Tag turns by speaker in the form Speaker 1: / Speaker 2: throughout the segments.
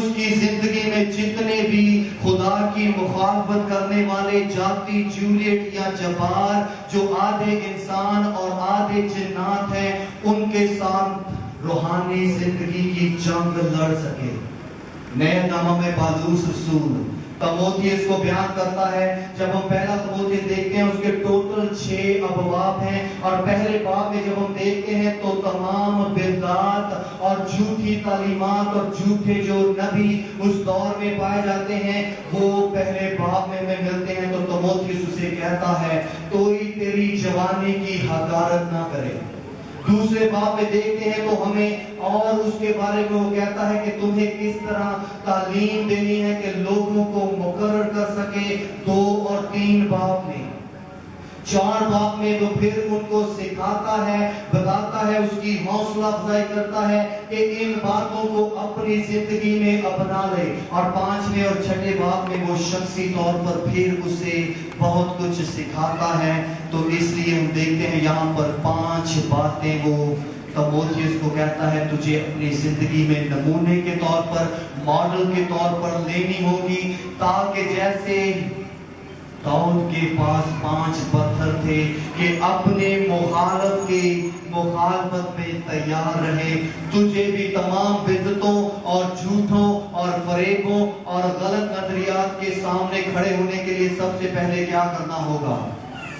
Speaker 1: اس کی زندگی میں جتنے بھی خدا کی مخالفت کرنے والے جاتی جولیٹ یا جبار جو آدھے انسان اور آدھے جنات ہیں ان کے ساتھ روحانی زندگی کی جنگ لڑ سکے۔ نئے نامہ میں پالوس رسول تموتھیس کو بیان کرتا ہے، جب ہم پہلا تموتھیس دیکھتے ہیں اس کے ٹوٹل 6 ابواب ہیں، اور پہلے باب میں جب ہم دیکھتے ہیں تو تمام بدعات اور جھوٹی تعلیمات اور جھوٹے جو نبی اس دور میں پائے جاتے ہیں وہ پہلے باب میں ملتے ہیں۔ تو تموتھیس اسے کہتا ہے کوئی تیری جوانی کی حقارت نہ کرے۔ دوسرے باب میں دیکھتے ہیں تو ہمیں اور اس کے بارے میں وہ کہتا ہے کہ تمہیں کس طرح تعلیم دینی ہے کہ لوگوں کو مقرر کر سکے۔ 2 اور 3 باب میں 4 باب میں تو پھر ان کو سکھاتا ہے، بتاتا ہے، اس کی حوصلہ افزائی کرتا ہے کہ ان باتوں کو اپنی زندگی میں اپنا لے، اور 5ویں اور 6 باب میں وہ شخصی طور پر پھر اسے بہت کچھ سکھاتا ہے۔ تو اس لیے ہم دیکھتے ہیں یہاں پر 5 باتیں وہ تموتھیس کو کہتا ہے تجھے اپنی زندگی میں نمونے کے طور پر، ماڈل کے طور پر لینی ہوگی، تاکہ جیسے داؤد کے پاس 5 پتھر تھے کہ اپنے مخالف کی مخالفت میں تیار رہے، تجھے بھی تمام بدعتوں اور جھوٹوں اور فریبوں اور غلط نظریات کے سامنے کھڑے ہونے کے لیے سب سے پہلے کیا کرنا ہوگا؟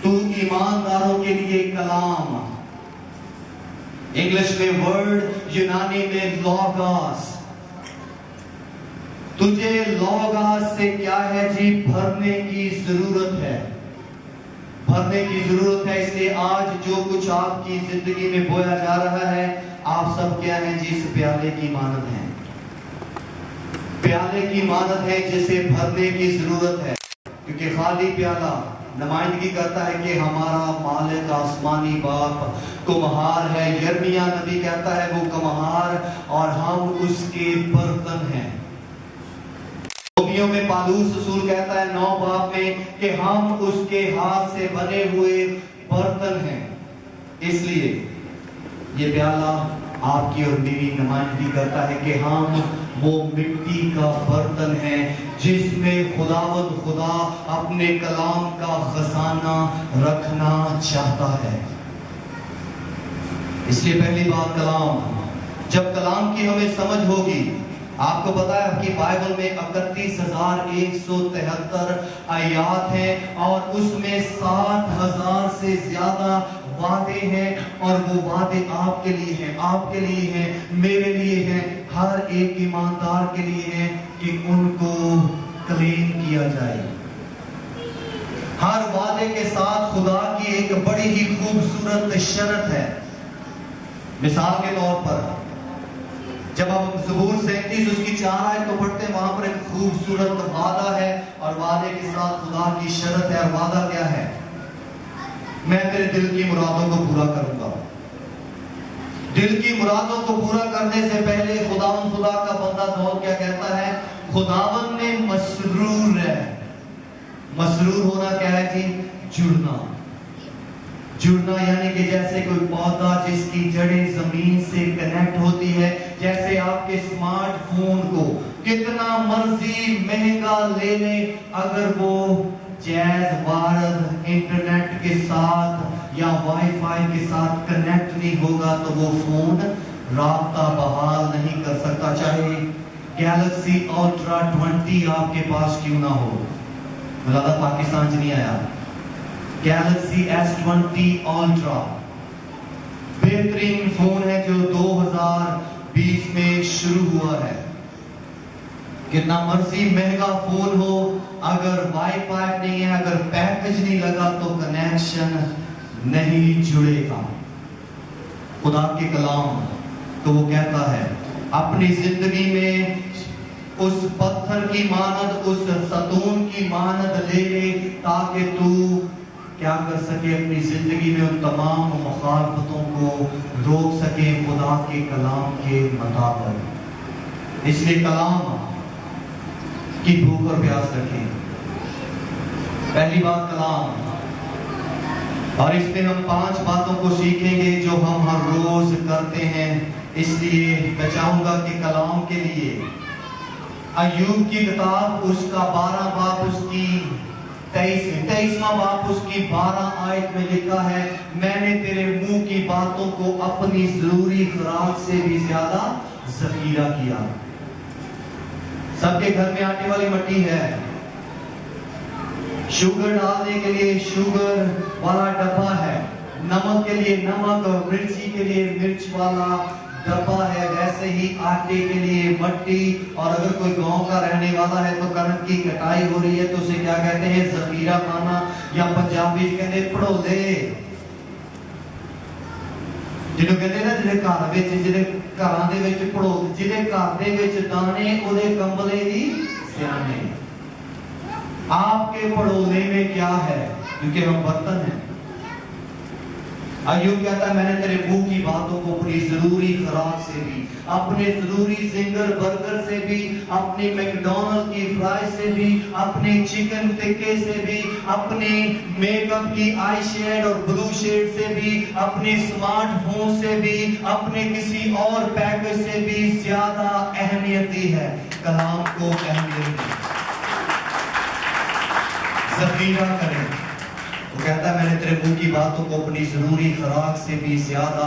Speaker 1: تو ایمانداروں کے لیے کلام، انگلش میں ورڈ، یونانی میں لوگوس، تجھے لوگوس سے کیا ہے جی؟ بھرنے کی ضرورت ہے، بھرنے کی ضرورت ہے۔ اس لیے آج جو کچھ آپ کی زندگی میں بویا جا رہا ہے آپ سب کیا ہیں جی؟ اس پیالے کی مانند ہیں، پیالے کی مانند ہے جسے بھرنے کی ضرورت ہے، کیونکہ خالی پیالہ نمائندگی کرتا ہے کہ ہمارا مالک آسمانی باپ کمہار ہے۔ یرمیہ نبی کہتا ہے وہ کمہار اور ہم اس کے برتن ہیں۔ رومیوں میں پالوس رسول کہتا ہے 9 باب میں کہ ہم اس کے ہاتھ سے بنے ہوئے برتن ہیں۔ اس لیے یہ پیالہ آپ کی اور میری نمائندگی کرتا ہے کہ ہم وہ مٹی کا برتن ہے جس میں خداوند خدا اپنے کلام کا خزانہ رکھنا چاہتا ہے۔ اس لیے پہلی بات کلام، جب کلام کی ہمیں سمجھ ہوگی، آپ کو پتا ہے آپ کی بائبل میں 31,173 آیات ہیں اور اس میں 60,000 سے زیادہ وعدے ہیں، اور وہ وعدے آپ کے لیے ہیں، آپ کے لیے ہیں، میرے لیے ہیں، ہر ایک ایماندار کے لیے ہیں کہ ان کو کلیم کیا جائے۔ ہر وعدے کے ساتھ خدا کی ایک بڑی ہی خوبصورت شرط ہے۔ مثال کے طور پر جب ہم زبور 37 اس کی 4 آیت کو پڑھتے ہیں وہاں پر ایک خوبصورت وعدہ ہے، اور وعدے کے ساتھ خدا کی شرط ہے، اور وعدہ کیا ہے؟ میں تیرے دل کی مرادوں کو پورا کروں گا۔ دل کی مرادوں کو پورا کرنے سے پہلے خداوند خدا کا بندہ داؤد کیا کہتا ہے؟ خداوند میں مسرور ہے۔ مسرور ہونا کیا ہے جی؟ جڑنا۔ جڑنا یعنی کہ جیسے کوئی پودا جس کی جڑیں زمین سے کنیکٹ ہوتی ہے، جیسے آپ کے سمارٹ فون کو کتنا مرضی مہنگا لے لیں، اگر وہ جیز وارد انٹرنیٹ کے ساتھ یا وائی فائی کے ساتھ کنیکٹ نہیں ہوگا تو وہ فون رابطہ بحال نہیں کر سکتا، چاہے گیلیکسی الٹرا 20 آپ کے پاس کیوں نہ ہو۔ ملادہ پاکستان سے نہیں آیا، گیلیکسی S20 الٹرا بہترین فون ہے جو 2020 میں شروع ہوا ہے۔ کتنا مرضی مہنگا فون ہو، اگر وائی فائی نہیں ہے، اگر پیکج نہیں لگا تو کنیکشن نہیں جڑے گا۔ خدا کے کلام تو وہ کہتا ہے اپنی زندگی میں اس پتھر کی مانند، اس ستون کی مانند لے لے، تاکہ تو کیا کر سکے؟ اپنی زندگی میں ان تمام مخالفتوں کو روک سکے خدا کے کلام کے مطابق۔ اس لیے کلام کی بھوک اور پیاس رکھیں۔ پہلی بات کلام، اور اس میں ہم 5 باتوں کو سیکھیں گے جو ہم ہر روز کرتے ہیں۔ اس لیے میں چاہوں گا کہ کلام کے لیے ایوب کی کتاب اس کا 12 باب اس کی 23واں باب اس کی 12 آیت میں لکھا ہے، میں نے تیرے منہ کی باتوں کو اپنی ضروری خوراک سے بھی زیادہ ذخیرہ کیا۔ سب کے گھر میں آٹے والی مٹی ہے، شوگر ڈالنے کے لیے شوگر والا ڈبہ ہے، نمک کے لیے نمک، مرچی کے لیے مرچ والا ڈبہ ہے، ویسے ہی آٹے کے لیے مٹی، اور اگر کوئی گاؤں کا رہنے والا ہے تو کنک کی کٹائی ہو رہی ہے تو اسے کیا کہتے ہیں؟ ذخیرہ خانہ، یا پنجابی کہتے ہیں پڑولے، جنہوں کہتے ہیں نا جنہیں گھر وچ جنہیں گھراں دے وچ پڑول، جنہیں گھر دے وچ دانے اودے کمبلے دی سیانے۔ آپ کے پڑولے میں کیا ہے؟ کیونکہ ہم برتن ہیں۔ ایوب کہتا ہے میں نے تیرے منہ کی باتوں کو اپنی ضروری خوراک سے بھی، اپنے ضروری زنگر برگر سے بھی، اپنی میکڈونلڈ کی فرائی سے بھی، اپنے چکن ٹکے سے بھی، اپنے میک اپ کی آئی شیڈ اور بلو شیڈ سے بھی، اپنے سمارٹ فون سے بھی، اپنے کسی اور پیکج سے بھی زیادہ اہمیت دی ہے کلام کو اہمیت دی۔ ذخیرہ کریں۔ وہ کہتا ہے میں نے تیرے منہ کی باتوں کو اپنی ضروری خوراک سے بھی زیادہ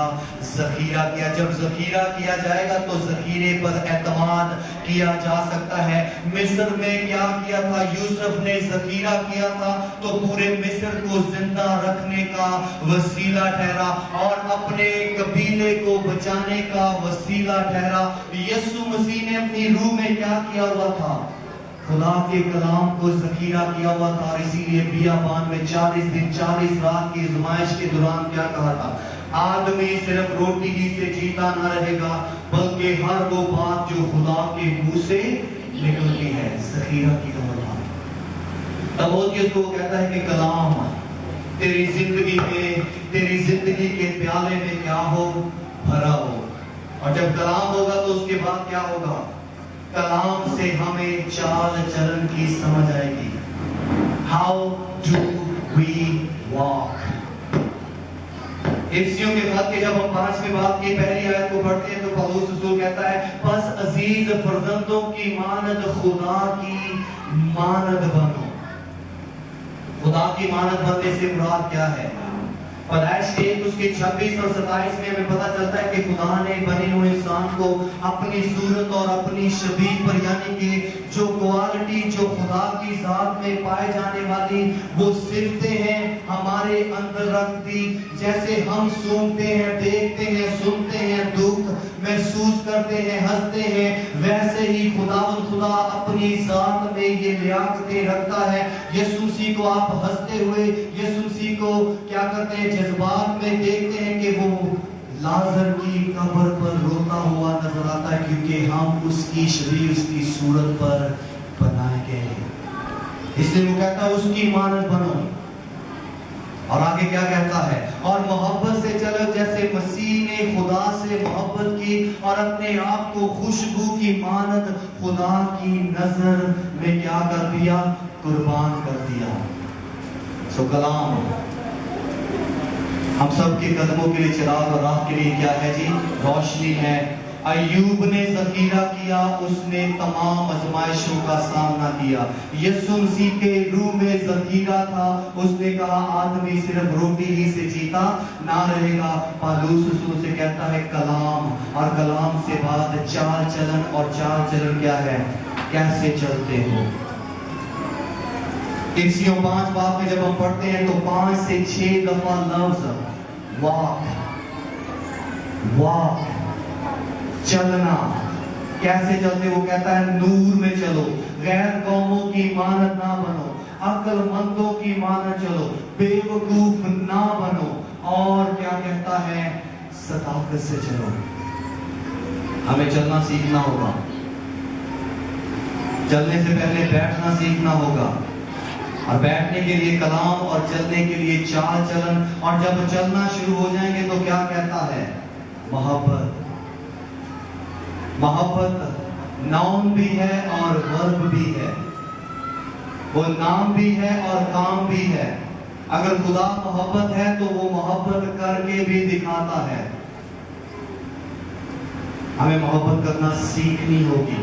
Speaker 1: ذخیرہ کیا۔ جب ذخیرہ کیا جائے گا تو ذخیرے پر اعتماد کیا جا سکتا ہے۔ مصر میں کیا کیا تھا؟ یوسف نے ذخیرہ کیا تھا تو پورے مصر کو زندہ رکھنے کا وسیلہ ٹھہرا اور اپنے قبیلے کو بچانے کا وسیلہ ٹھہرا۔ یسوع مسیح نے اپنی روح میں کیا کیا ہوا تھا؟ خدا کے کلام کو ذخیرہ کیا ہوا تھا، اور اسی لیے بیابان میں 40 دن 40 رات کی آزمائش کے دوران کیا کہا تھا؟ آدمی صرف روٹی ہی سے جیتا نہ رہے گا بلکہ ہر وہ بات جو خدا کے منہ سے نکلتی ہے۔ ذخیرہ کی دوران تب وہ جس کو کہتا ہے کہ کلام تیری زندگی میں، تیری زندگی کے پیالے میں کیا ہو؟ بھرا ہو۔ اور جب کلام ہوگا تو اس کے بعد کیا ہوگا؟ کلام سے ہمیں چال چلن کی سمجھ آئے گی۔ How do we walk؟ افسیوں کے خط کے جب ہم 5ویں باب کی پہلی آیت کو پڑھتے ہیں تو پولس رسول کہتا ہے پس عزیز فرزندوں کی مانند خدا کی مانند بنو۔ خدا کی مانند بننے سے مراد کیا ہے؟ پیدائش 1 اس کے 26 اور 27 میں ہمیں پتہ چلتا ہے کہ خدا نے بنے ہوئے انسان کو اپنی صورت اور اپنی شبیہ پر، یعنی کہ جو کوالٹی جو خدا کی ذات میں پائے جانے والی وہ صفتیں ہیں ہمارے اندر رکھ دی۔ جیسے ہم سونگتے ہیں، دیکھتے ہیں، سنتے ہیں، دکھ محسوس کرتے ہیں، ہنستے ہیں، ویسے ہی خدا اپنی ذات میں یہ لیاقتیں رکھتا ہے۔ یسوع مسیح کو آپ ہنستے ہوئے، یسوع مسیح کو کیا کرتے ہیں؟ جذبات میں دیکھتے ہیں کہ وہ لازر کی قبر پر روتا ہوا نظر آتا ہے، کیونکہ ہم اس کی شبیہ، اس کی صورت پر بنائے گئے ہیں۔ اس لیے وہ کہتا ہے اس کی مانند بنو۔ اور آگے کیا کہتا ہے؟ اور محبت سے چلو جیسے مسیح نے خدا سے محبت کی اور اپنے آپ کو خوشبو کی مانند خدا کی نظر میں کیا کر دیا؟ قربان کر دیا۔ سو کلام ہم سب کے قدموں کے لیے چراغ اور راہ کے لیے کیا ہے جی؟ روشنی ہے۔ ایوب نے ذخیرہ کیا، اس نے تمام آزمائشوں کا سامنا کیا۔ یسوع مسیح کے روح میں ذخیرہ تھا، اس نے کہا آدمی صرف روٹی ہی سے جیتا نہ رہے گا۔ پالوس رسول سے کہتا ہے کلام، اور کلام سے بعد چال چلن، اور چال چلن کیا ہے؟ کیسے چلتے ہو؟ افسیوں 5 باب میں جب ہم پڑھتے ہیں تو 5 سے 6 دفعہ لفظ واک، واک، چلنا۔ کیسے چلتے؟ وہ کہتا ہے نور میں چلو، غیر قوموں کی مانند نہ بنو، عقل مندوں کی مانند چلو، بے وقوف نہ بنو، اور کیا کہتا ہے؟ صداقت سے چلو۔ ہمیں چلنا سیکھنا ہوگا، چلنے سے پہلے بیٹھنا سیکھنا ہوگا، اور بیٹھنے کے لیے کلام اور چلنے کے لیے چال چلن، اور جب چلنا شروع ہو جائیں گے تو کیا کہتا ہے؟ محبت۔ محبت ناؤن بھی ہے اور ورب بھی ہے، وہ نام بھی ہے اور کام بھی ہے۔ اگر خدا محبت ہے تو وہ محبت کر کے بھی دکھاتا ہے۔ ہمیں محبت کرنا سیکھنی ہوگی۔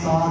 Speaker 1: 7